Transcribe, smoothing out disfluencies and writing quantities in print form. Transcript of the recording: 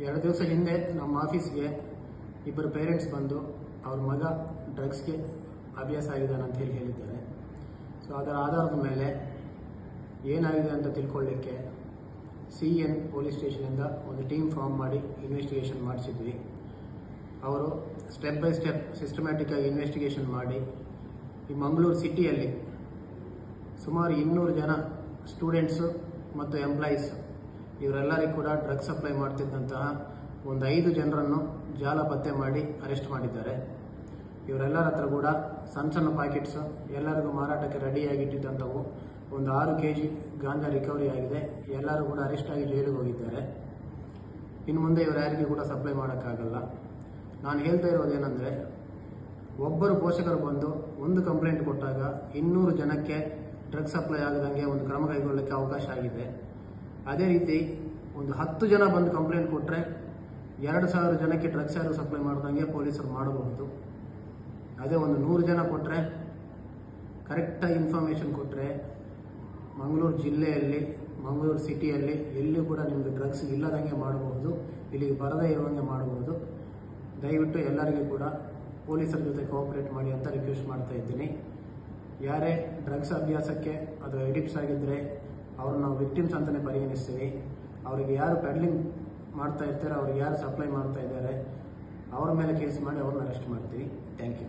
2 ದಿವಸ ಹಿಂದೆ ನಮ್ಮ ಆಫೀಸ್ಗೆ ಇಬ್ಬರು ಪೇರೆಂಟ್ಸ್ ಬಂದು ಅವ್ರ ಮಗ ಡ್ರಗ್ಸ್ಗೆ ಅಭ್ಯಾಸ ಆಗಿದ್ದಾನೆ ಅಂತ ಹೇಳಿದ್ದಾರೆ. ಸೊ ಅದರ ಆಧಾರದ ಮೇಲೆ ಏನಾಗಿದೆ ಅಂತ ತಿಳ್ಕೊಳ್ಳಿಕ್ಕೆ CN ಪೊಲೀಸ್ ಸ್ಟೇಷನಿಂದ ಒಂದು ಟೀಮ್ ಫಾರ್ಮ್ ಮಾಡಿ ಇನ್ವೆಸ್ಟಿಗೇಷನ್ ಮಾಡಿಸಿದ್ವಿ. ಅವರು ಸ್ಟೆಪ್ ಬೈ ಸ್ಟೆಪ್ ಸಿಸ್ಟಮ್ಯಾಟಿಕ್ಕಾಗಿ ಇನ್ವೆಸ್ಟಿಗೇಷನ್ ಮಾಡಿ ಈ ಮಂಗಳೂರು ಸಿಟಿಯಲ್ಲಿ ಸುಮಾರು 200 ಜನ ಸ್ಟೂಡೆಂಟ್ಸು ಮತ್ತು ಎಂಪ್ಲಾಯೀಸ್ ಇವರೆಲ್ಲರಿಗೂ ಕೂಡ ಡ್ರಗ್ಸ್ ಸಪ್ಲೈ ಮಾಡ್ತಿದ್ದಂತಹ ಒಂದು 5 ಜನರನ್ನು ಜಾಲ ಪತ್ತೆ ಮಾಡಿ ಅರೆಸ್ಟ್ ಮಾಡಿದ್ದಾರೆ. ಇವರೆಲ್ಲರ ಹತ್ರ ಕೂಡ ಸಣ್ಣ ಪ್ಯಾಕೆಟ್ಸ್ ಎಲ್ಲರಿಗೂ ಮಾರಾಟಕ್ಕೆ ರೆಡಿಯಾಗಿಟ್ಟಿದ್ದಂಥವು ಒಂದು 6 kg ಗಾಂಜಾ ರಿಕವರಿ ಆಗಿದೆ. ಎಲ್ಲರೂ ಕೂಡ ಅರೆಸ್ಟ್ ಆಗಿ ಜೈಲಿಗೆ ಹೋಗಿದ್ದಾರೆ. ಇನ್ನು ಮುಂದೆ ಇವರು ಯಾರಿಗೂ ಕೂಡ ಸಪ್ಲೈ ಮಾಡೋಕ್ಕಾಗಲ್ಲ. ನಾನು ಹೇಳ್ತಾ ಇರೋದೇನೆಂದರೆ, ಒಬ್ಬರು ಪೋಷಕರು ಬಂದು ಒಂದು ಕಂಪ್ಲೇಂಟ್ ಕೊಟ್ಟಾಗ 200 ಜನಕ್ಕೆ ಡ್ರಗ್ಸ್ ಸಪ್ಲೈ ಆಗದಂಗೆ ಒಂದು ಕ್ರಮ ಕೈಗೊಳ್ಳಲಿಕ್ಕೆ ಅವಕಾಶ ಆಗಿದೆ. ಅದೇ ರೀತಿ ಒಂದು 10 ಜನ ಬಂದು ಕಂಪ್ಲೇಂಟ್ ಕೊಟ್ಟರೆ 2000 ಜನಕ್ಕೆ ಡ್ರಗ್ಸ್ ಯಾರು ಸಪ್ಲೈ ಮಾಡ್ದಂಗೆ ಪೊಲೀಸರು ಮಾಡಬಹುದು. ಅದೇ ಒಂದು 100 ಜನ ಕೊಟ್ಟರೆ, ಕರೆಕ್ಟಾಗಿ ಇನ್ಫಾರ್ಮೇಷನ್ ಕೊಟ್ಟರೆ ಮಂಗಳೂರು ಜಿಲ್ಲೆಯಲ್ಲಿ ಮಂಗಳೂರು ಸಿಟಿಯಲ್ಲಿ ಎಲ್ಲಿಯೂ ಕೂಡ ನಿಮಗೆ ಡ್ರಗ್ಸ್ ಇಲ್ಲದಂಗೆ ಮಾಡಬಹುದು, ಇಲ್ಲಿಗೆ ಬರದೇ ಇರುವಂಗೆ ಮಾಡಬಹುದು. ದಯವಿಟ್ಟು ಎಲ್ಲರಿಗೂ ಕೂಡ ಪೊಲೀಸರ ಜೊತೆ ಕೋಆಪರೇಟ್ ಮಾಡಿ ಅಂತ ರಿಕ್ವೆಸ್ಟ್ ಮಾಡ್ತಾ ಇದ್ದೀನಿ. ಯಾರೇ ಡ್ರಗ್ಸ್ ಅಭ್ಯಾಸಕ್ಕೆ ಅದು ಎಡಿಕ್ಟ್ಸ್ ಆಗಿದ್ದರೆ ಅವ್ರನ್ನ ನಾವು ವಿಕ್ಟಿಮ್ಸ್ ಅಂತಲೇ ಪರಿಗಣಿಸ್ತೀವಿ. ಅವರಿಗೆ ಯಾರು ಪೆಡ್ಲಿಂಗ್ ಮಾಡ್ತಾ ಇರ್ತಾರೆ, ಅವ್ರಿಗೆ ಯಾರು ಸಪ್ಲೈ ಮಾಡ್ತಾ ಇದ್ದಾರೆ, ಅವ್ರ ಮೇಲೆ ಕೇಸ್ ಮಾಡಿ ಅವ್ರನ್ನ ಅರೆಸ್ಟ್ ಮಾಡ್ತೀವಿ. Thank you.